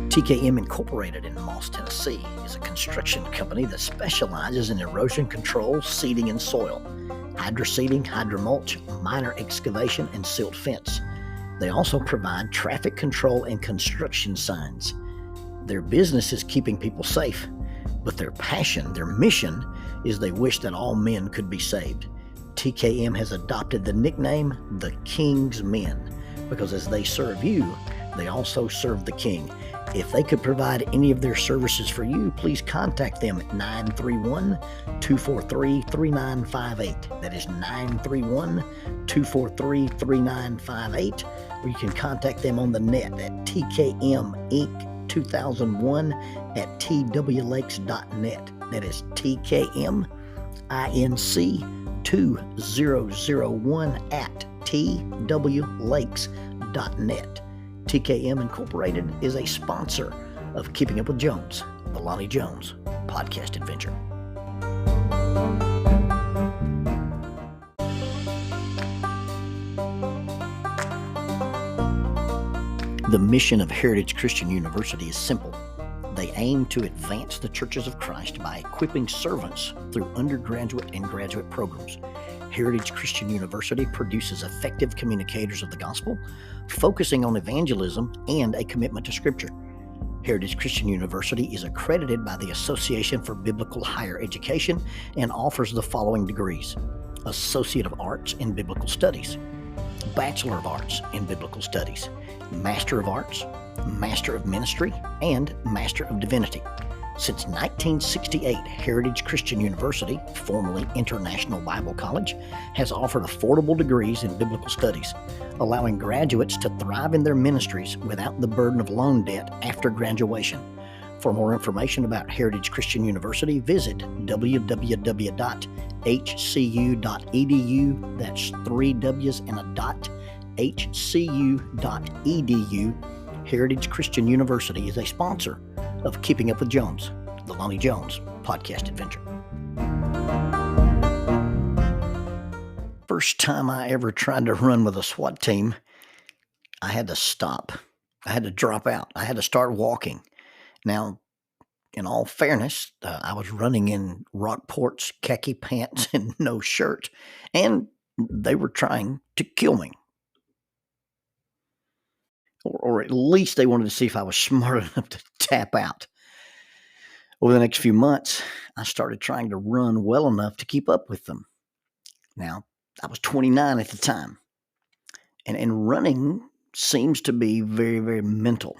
TKM Incorporated in Moss, Tennessee is a construction company that specializes in erosion control, seeding, and soil, hydroseeding, hydromulch, minor excavation, and silt fence. They also provide traffic control and construction signs. Their business is keeping people safe, but their passion, their mission, is they wish that all men could be saved. TKM has adopted the nickname the King's Men because as they serve you, they also serve the King. If they could provide any of their services for you, please contact them at 931-243-3958. That is 931-243-3958. Or you can contact them on the net at tkminc2001@twlakes.net. That is tkminc2001@twlakes.net. TKM Incorporated is a sponsor of Keeping Up with Jones, the Lonnie Jones podcast adventure. The mission of Heritage Christian University is simple. They aim to advance the churches of Christ by equipping servants through undergraduate and graduate programs. Heritage Christian University produces effective communicators of the gospel, focusing on evangelism and a commitment to Scripture. Heritage Christian University is accredited by the Association for Biblical Higher Education and offers the following degrees: Associate of Arts in Biblical Studies, Bachelor of Arts in Biblical Studies, Master of Arts, Master of Ministry, and Master of Divinity. Since 1968, Heritage Christian University, formerly International Bible College, has offered affordable degrees in biblical studies, allowing graduates to thrive in their ministries without the burden of loan debt after graduation. For more information about Heritage Christian University, visit www.hcu.edu. That's 3 W's and a dot, hcu.edu. Heritage Christian University is a sponsor of Keeping Up with Jones, the Lonnie Jones podcast adventure. First time I ever tried to run with a SWAT team, I had to stop. I had to drop out. I had to start walking. Now, in all fairness, I was running in Rockport's khaki pants and no shirt, and they were trying to kill me. Or at least they wanted to see if I was smart enough to tap out. Over the next few months, I started trying to run well enough to keep up with them. Now, I was 29 at the time, and running seems to be very, very mental.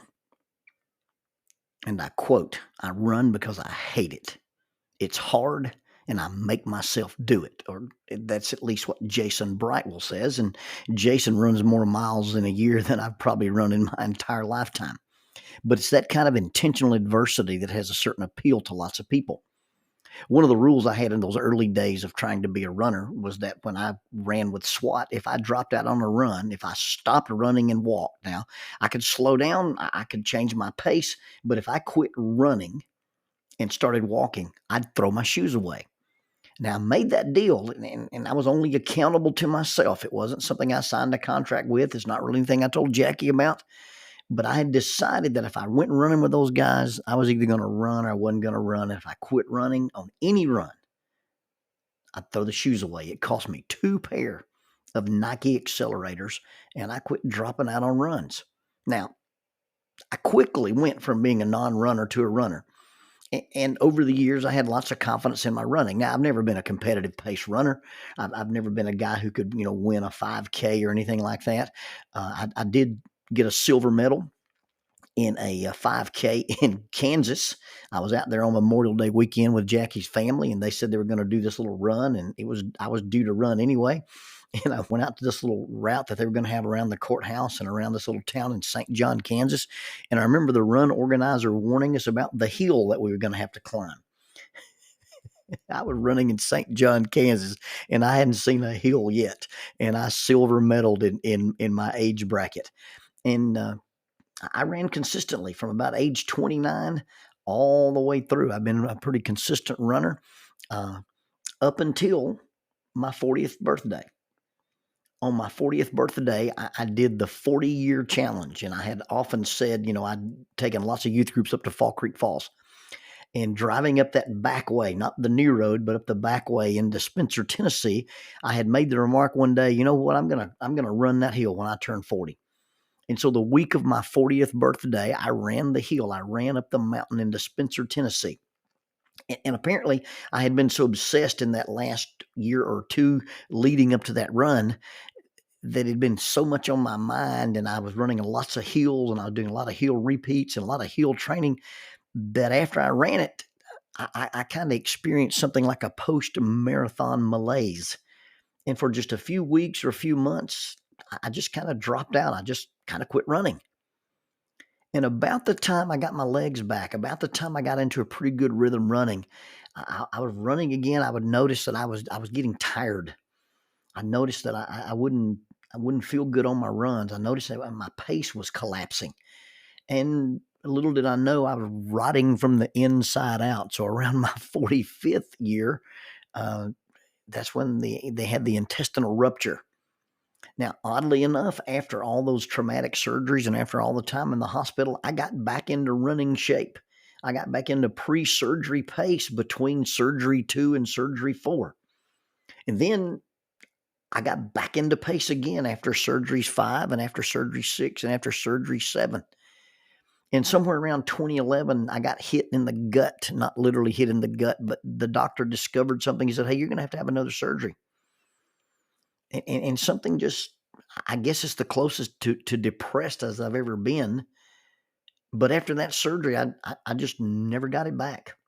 And I quote, "I run because I hate it. It's hard, and I make myself do it." Or that's at least what Jason Brightwell says. And Jason runs more miles in a year than I've probably run in my entire lifetime. But it's that kind of intentional adversity that has a certain appeal to lots of people. One of the rules I had in those early days of trying to be a runner was that when I ran with SWAT, if I dropped out on a run, if I stopped running and walked, now I could slow down, I could change my pace, but if I quit running and started walking, I'd throw my shoes away. Now, I made that deal, and I was only accountable to myself. It wasn't something I signed a contract with. It's not really anything I told Jackie about. But I had decided that if I went running with those guys, I was either going to run or I wasn't going to run. And if I quit running on any run, I'd throw the shoes away. It cost me 2 pair of Nike accelerators, and I quit dropping out on runs. Now, I quickly went from being a non-runner to a runner. And over the years, I had lots of confidence in my running. Now, I've never been a competitive pace runner. I've never been a guy who could, win a 5K or anything like that. I did get a silver medal in a 5K in Kansas. I was out there on Memorial Day weekend with Jackie's family, and they said they were going to do this little run, and I was due to run anyway. And I went out to this little route that they were going to have around the courthouse and around this little town in St. John, Kansas. And I remember the run organizer warning us about the hill that we were going to have to climb. I was running in St. John, Kansas, and I hadn't seen a hill yet. And I silver medaled in my age bracket. And I ran consistently from about age 29 all the way through. I've been a pretty consistent runner up until my 40th birthday. On my 40th birthday, I did the 40-year challenge, and I had often said, I'd taken lots of youth groups up to Fall Creek Falls, and driving up that back way, not the new road, but up the back way into Spencer, Tennessee, I had made the remark one day, you know what, I'm gonna run that hill when I turn 40. And so the week of my 40th birthday, I ran the hill. I ran up the mountain into Spencer, Tennessee. And apparently, I had been so obsessed in that last year or two leading up to that run that had been so much on my mind, and I was running lots of hills, and I was doing a lot of hill repeats and a lot of hill training, that after I ran it, I kind of experienced something like a post-marathon malaise. And for just a few weeks or a few months, I just kind of dropped out. I just kind of quit running. And about the time I got my legs back, about the time I got into a pretty good rhythm running, I was running again. I would notice that I was getting tired. I noticed that I wouldn't feel good on my runs. I noticed that my pace was collapsing. And little did I know I was rotting from the inside out. So around my 45th year, uh, that's when they had the intestinal rupture. Now, oddly enough, after all those traumatic surgeries and after all the time in the hospital, I got back into running shape. I got back into pre-surgery pace between surgery 2 and surgery 4. And then I got back into pace again after surgeries 5 and after surgery 6 and after surgery 7. And somewhere around 2011, I got hit in the gut, not literally hit in the gut, but the doctor discovered something. He said, hey, you're going to have another surgery. And something just, I guess it's the closest to depressed as I've ever been. But after that surgery, I just never got it back.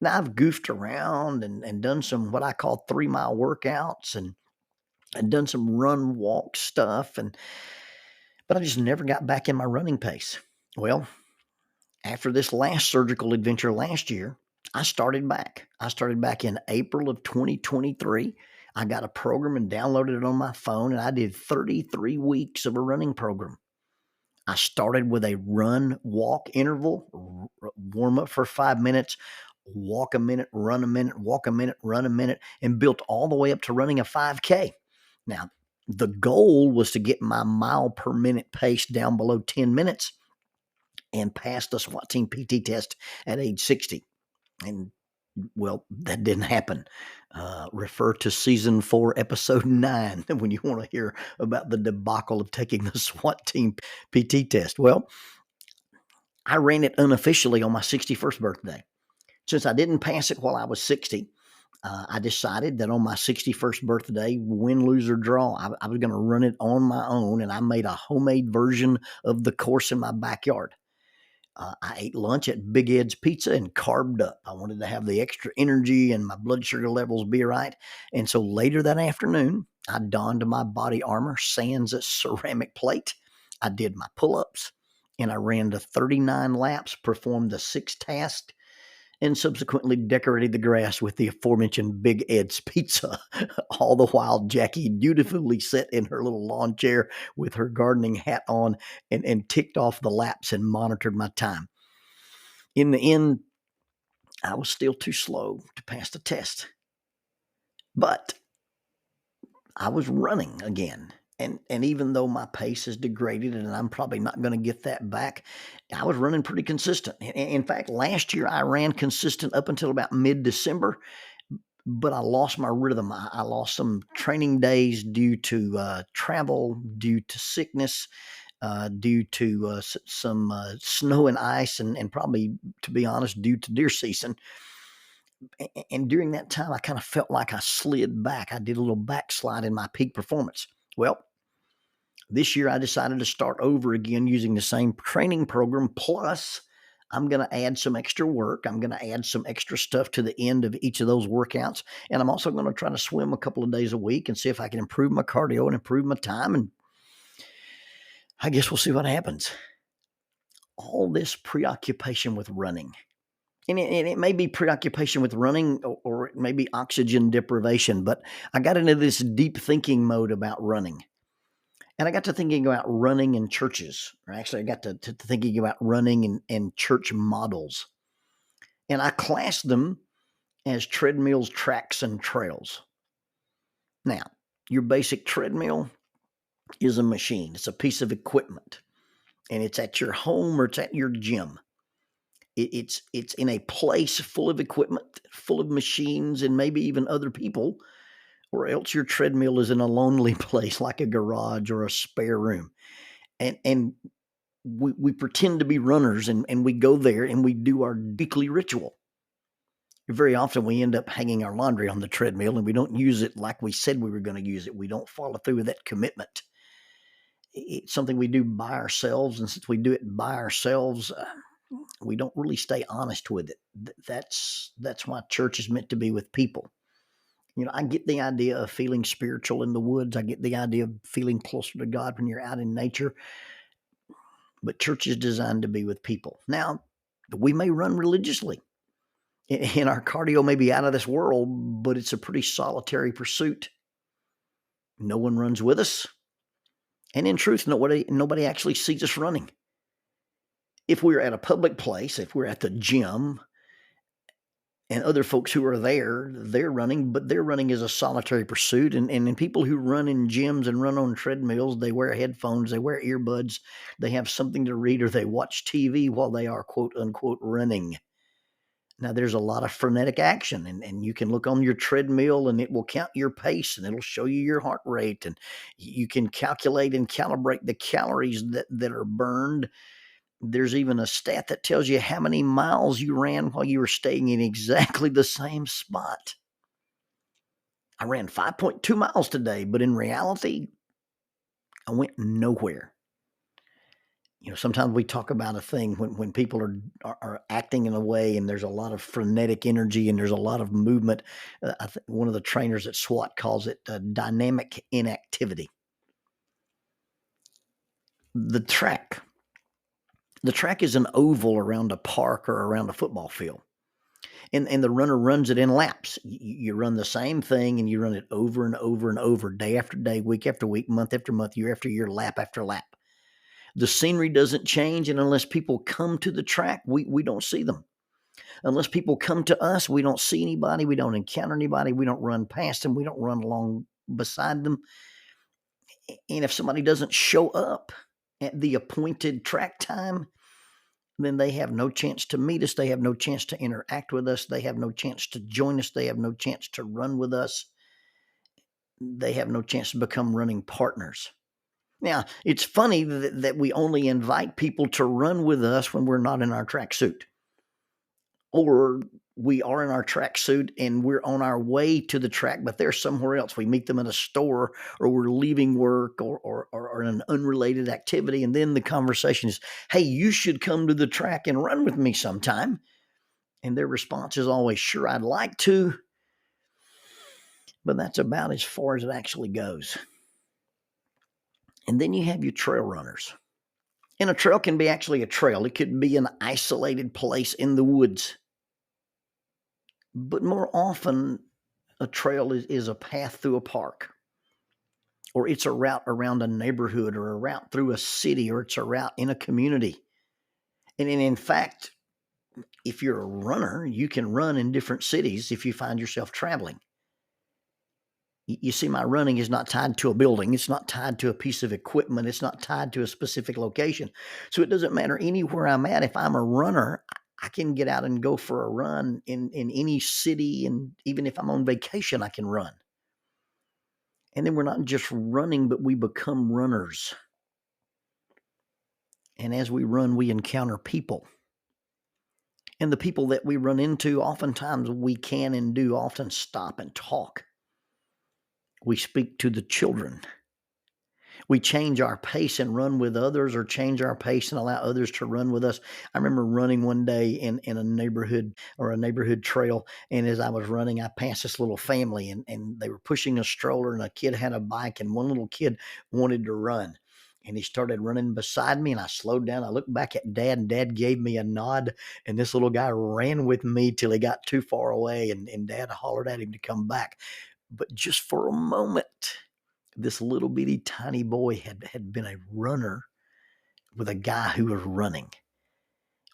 Now, I've goofed around and done some what I call 3-mile workouts and done some run walk stuff, but I just never got back in my running pace. Well, after this last surgical adventure last year, I started back. I started back in April of 2023. I got a program and downloaded it on my phone, and I did 33 weeks of a running program. I started with a run walk interval, warm up for 5 minutes, walk a minute, run a minute, walk a minute, run a minute, and built all the way up to running a 5K. Now, the goal was to get my mile per minute pace down below 10 minutes and pass the SWAT team PT test at age 60. And well, that didn't happen. Refer to season 4, episode 9, when you want to hear about the debacle of taking the SWAT team PT test. Well, I ran it unofficially on my 61st birthday. Since I didn't pass it while I was 60, I decided that on my 61st birthday, win, lose, or draw, I was going to run it on my own, and I made a homemade version of the course in my backyard. I ate lunch at Big Ed's Pizza and carbed up. I wanted to have the extra energy and my blood sugar levels be right. And so later that afternoon, I donned my body armor, sans a ceramic plate. I did my pull-ups, and I ran the 39 laps, performed the 6 tasks, and subsequently decorated the grass with the aforementioned Big Ed's Pizza, all the while Jackie dutifully sat in her little lawn chair with her gardening hat on and ticked off the laps and monitored my time. In the end, I was still too slow to pass the test, but I was running again. And even though my pace is degraded and I'm probably not going to get that back, I was running pretty consistent. In fact, last year I ran consistent up until about mid-December, but I lost my rhythm. I lost some training days due to travel, due to sickness, due to some snow and ice, and probably, to be honest, due to deer season. And during that time, I kind of felt like I slid back. I did a little backslide in my peak performance. Well, this year I decided to start over again using the same training program. Plus, I'm going to add some extra work. I'm going to add some extra stuff to the end of each of those workouts. And I'm also going to try to swim a couple of days a week and see if I can improve my cardio and improve my time. And I guess we'll see what happens. All this preoccupation with running. And it may be preoccupation with running, or it may be oxygen deprivation, but I got into this deep thinking mode about running. And I got to thinking about running in churches. Or actually, I got to thinking about running in church models. And I classed them as treadmills, tracks, and trails. Now, your basic treadmill, is a machine. It's a piece of equipment, and it's at your home or it's at your gym. It's in a place full of equipment, full of machines, and maybe even other people, or else your treadmill is in a lonely place like a garage or a spare room. And we pretend to be runners, and we go there and we do our weekly ritual. Very often we end up hanging our laundry on the treadmill and we don't use it like we said we were going to use it. We don't follow through with that commitment. It's something we do by ourselves, and since we do it by ourselves, we don't really stay honest with it. That's why church is meant to be with people. I get the idea of feeling spiritual in the woods. I get the idea of feeling closer to God when you're out in nature. But church is designed to be with people. Now, we may run religiously, and our cardio may be out of this world, but it's a pretty solitary pursuit. No one runs with us. And in truth, nobody actually sees us running. If we're at a public place, if we're at the gym, and other folks who are there, they're running, but their running is a solitary pursuit. And people who run in gyms and run on treadmills, they wear headphones, they wear earbuds, they have something to read, or they watch TV while they are quote unquote running. Now, there's a lot of frenetic action, and you can look on your treadmill and it will count your pace and it'll show you your heart rate, and you can calculate and calibrate the calories that are burned. There's even a stat that tells you how many miles you ran while you were staying in exactly the same spot. I ran 5.2 miles today, but in reality, I went nowhere. Sometimes we talk about a thing when people are acting in a way and there's a lot of frenetic energy and there's a lot of movement. I think one of the trainers at SWAT calls it dynamic inactivity. The track is an oval around a park or around a football field. And the runner runs it in laps. You run the same thing and you run it over and over and over, day after day, week after week, month after month, year after year, lap after lap. The scenery doesn't change, and unless people come to the track, we don't see them. Unless people come to us, we don't see anybody, we don't encounter anybody, we don't run past them, we don't run along beside them. And if somebody doesn't show up at the appointed track time, then they have no chance to meet us. They have no chance to interact with us. They have no chance to join us. They have no chance to run with us. They have no chance to become running partners. Now, it's funny that we only invite people to run with us when we're not in our tracksuit, or we are in our tracksuit and we're on our way to the track, but they're somewhere else. We meet them at a store, or we're leaving work, or in an unrelated activity. And then the conversation is, hey, you should come to the track and run with me sometime. And their response is always, sure, I'd like to. But that's about as far as it actually goes. And then you have your trail runners. And a trail can be actually a trail. It could be an isolated place in the woods. But more often, a trail is a path through a park, or it's a route around a neighborhood, or a route through a city, or it's a route in a community. And in fact, if you're a runner, you can run in different cities if you find yourself traveling. You see, my running is not tied to a building. It's not tied to a piece of equipment. It's not tied to a specific location. So it doesn't matter anywhere I'm at. If I'm a runner, I can get out and go for a run in any city. And even if I'm on vacation, I can run. And then we're not just running, but we become runners. And as we run, we encounter people. And the people that we run into, oftentimes we can and do often stop and talk. We speak to the children. We change our pace and run with others, or change our pace and allow others to run with us. I remember running one day in a neighborhood, or a neighborhood trail, and as I was running, I passed this little family, and they were pushing a stroller, and a kid had a bike, and one little kid wanted to run. And he started running beside me, and I slowed down. I looked back at Dad, and Dad gave me a nod, and this little guy ran with me till he got too far away, and Dad hollered at him to come back. But just for a moment, this little bitty tiny boy had been a runner with a guy who was running.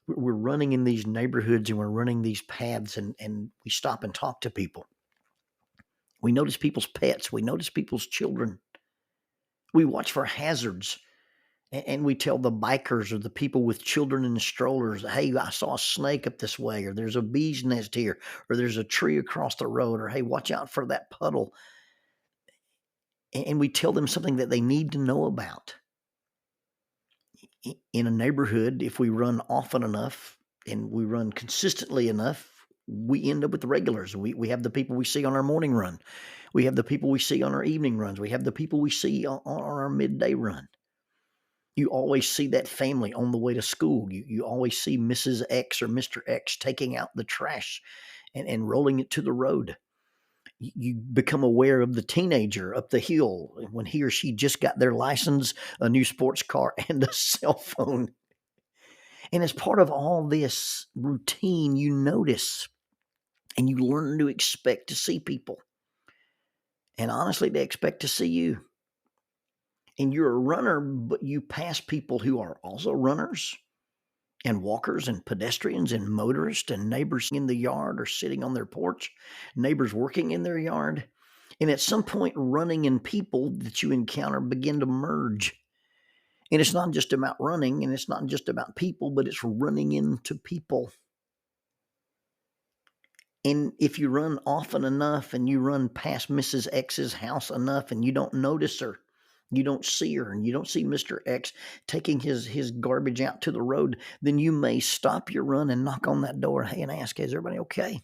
We're running in these neighborhoods, and we're running these paths, and we stop and talk to people. We notice people's pets. We notice people's children. We watch for hazards, and we tell the bikers or the people with children in the strollers, hey, I saw a snake up this way, or there's a bee's nest here, or there's a tree across the road, or hey, watch out for that puddle. And we tell them something that they need to know about. In a neighborhood, if we run often enough and we run consistently enough, we end up with the regulars. We have the people we see on our morning run. We have the people we see on our evening runs. We have the people we see on our midday run. You always see that family on the way to school. You always see Mrs. X or Mr. X taking out the trash and rolling it to the road. You become aware of the teenager up the hill when he or she just got their license, a new sports car, and a cell phone. And as part of all this routine, you notice and you learn to expect to see people. And honestly, they expect to see you. And you're a runner, but you pass people who are also runners and walkers and pedestrians and motorists and neighbors in the yard or sitting on their porch, neighbors working in their yard. And at some point, running and people that you encounter begin to merge. And it's not just about running, and it's not just about people, but it's running into people. And if you run often enough and you run past Mrs. X's house enough and you don't notice her, you don't see her, and you don't see Mr. X taking his garbage out to the road, then you may stop your run and knock on that door and ask, is everybody okay?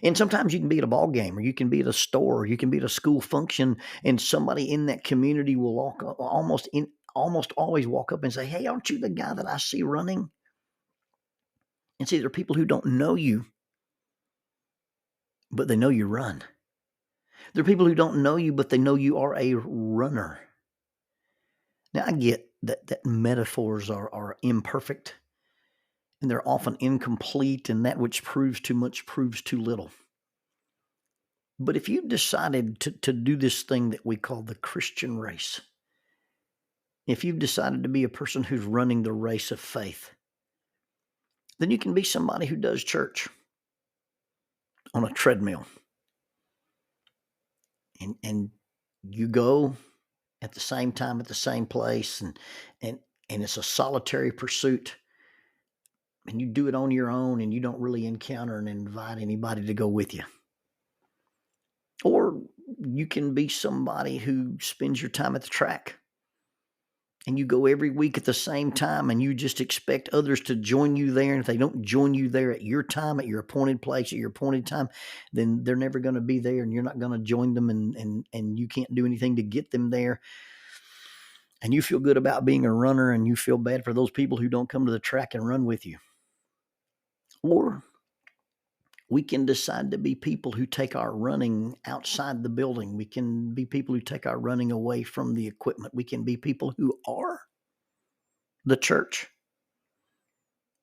And sometimes you can be at a ball game, or you can be at a store, or you can be at a school function, and somebody in that community will almost always walk up and say, hey, aren't you the guy that I see running? And see, there are people who don't know you, but they know you run. There are people who don't know you, but they know you are a runner. Now, I get that metaphors are imperfect, and they're often incomplete, and that which proves too much proves too little. But if you've decided to do this thing that we call the Christian race, if you've decided to be a person who's running the race of faith, then you can be somebody who does church on a treadmill. And you go at the same time, at the same place, and it's a solitary pursuit, and you do it on your own, and you don't really encounter and invite anybody to go with you. Or you can be somebody who spends your time at the track, and you go every week at the same time, and you just expect others to join you there. And if they don't join you there at your time, at your appointed place, at your appointed time, then they're never going to be there, and you're not going to join them, and you can't do anything to get them there. And you feel good about being a runner, and you feel bad for those people who don't come to the track and run with you. Or we can decide to be people who take our running outside the building. We can be people who take our running away from the equipment. We can be people who are the church.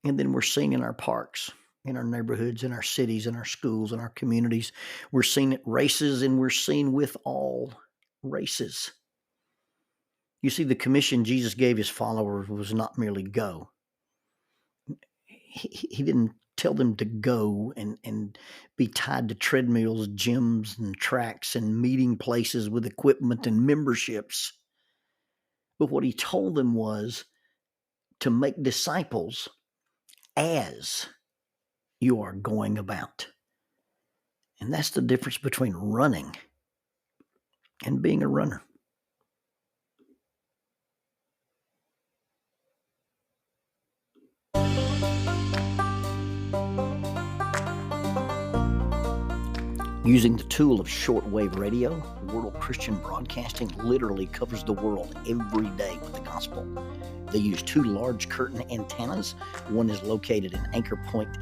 And then we're seen in our parks, in our neighborhoods, in our cities, in our schools, in our communities. We're seen at races, and we're seen with all races. You see, the commission Jesus gave his followers was not merely go. He didn't tell them to go and be tied to treadmills, gyms, and tracks, and meeting places with equipment and memberships. But what he told them was to make disciples as you are going about. And that's the difference between running and being a runner. Using the tool of shortwave radio, World Christian Broadcasting literally covers the world every day with the gospel. They use 2 large curtain antennas. One is located in Anchor Point,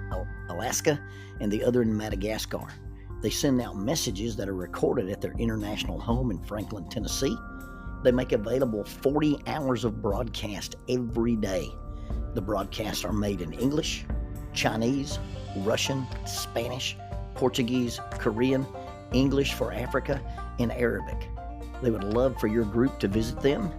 Alaska, and the other in Madagascar. They send out messages that are recorded at their international home in Franklin, Tennessee. They make available 40 hours of broadcast every day. The broadcasts are made in English, Chinese, Russian, Spanish, Portuguese, Korean, English for Africa, and Arabic. They would love for your group to visit them.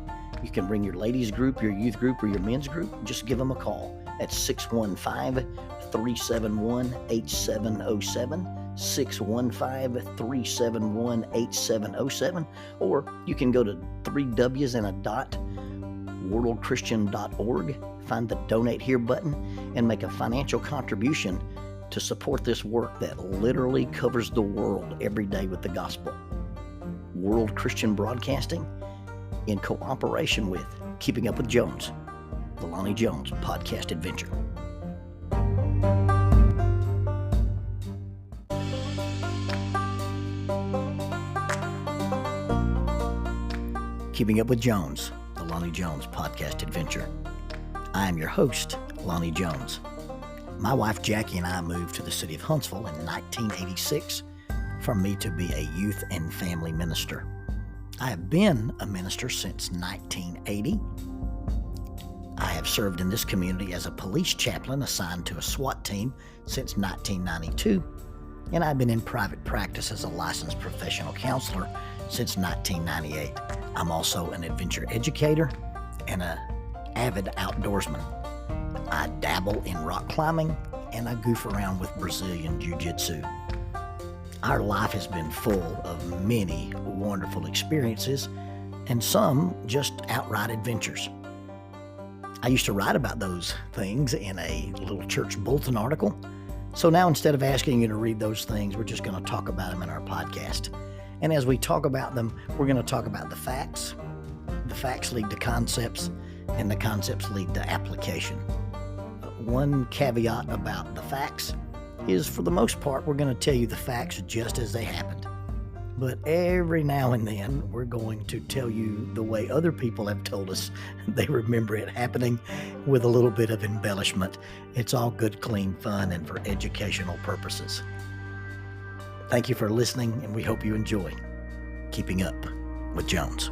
You can bring your ladies group, your youth group, or your men's group. Just give them a call at 615-371-8707. 615-371-8707, or you can go to 3W's and a dot, worldchristian.org, find the Donate Here button, and make a financial contribution to support this work that literally covers the world every day with the gospel. World Christian Broadcasting, in cooperation with Keeping Up with Jones, the Lonnie Jones podcast adventure. Keeping Up with Jones, the Lonnie Jones podcast adventure. I am your host, Lonnie Jones. My wife Jackie and I moved to the city of Huntsville in 1986 for me to be a youth and family minister. I have been a minister since 1980. I have served in this community as a police chaplain assigned to a SWAT team since 1992, and I've been in private practice as a licensed professional counselor since 1998. I'm also an adventure educator and an avid outdoorsman. I dabble in rock climbing and I goof around with Brazilian Jiu-Jitsu. Our life has been full of many wonderful experiences and some just outright adventures. I used to write about those things in a little church bulletin article. So now instead of asking you to read those things, we're just going to talk about them in our podcast. And as we talk about them, we're going to talk about the facts. The facts lead to concepts, and the concepts lead to application. One caveat about the facts is, for the most part, we're going to tell you the facts just as they happened. But every now and then, we're going to tell you the way other people have told us they remember it happening, with a little bit of embellishment. It's all good, clean fun and for educational purposes. Thank you for listening, and we hope you enjoy Keeping Up with Jones.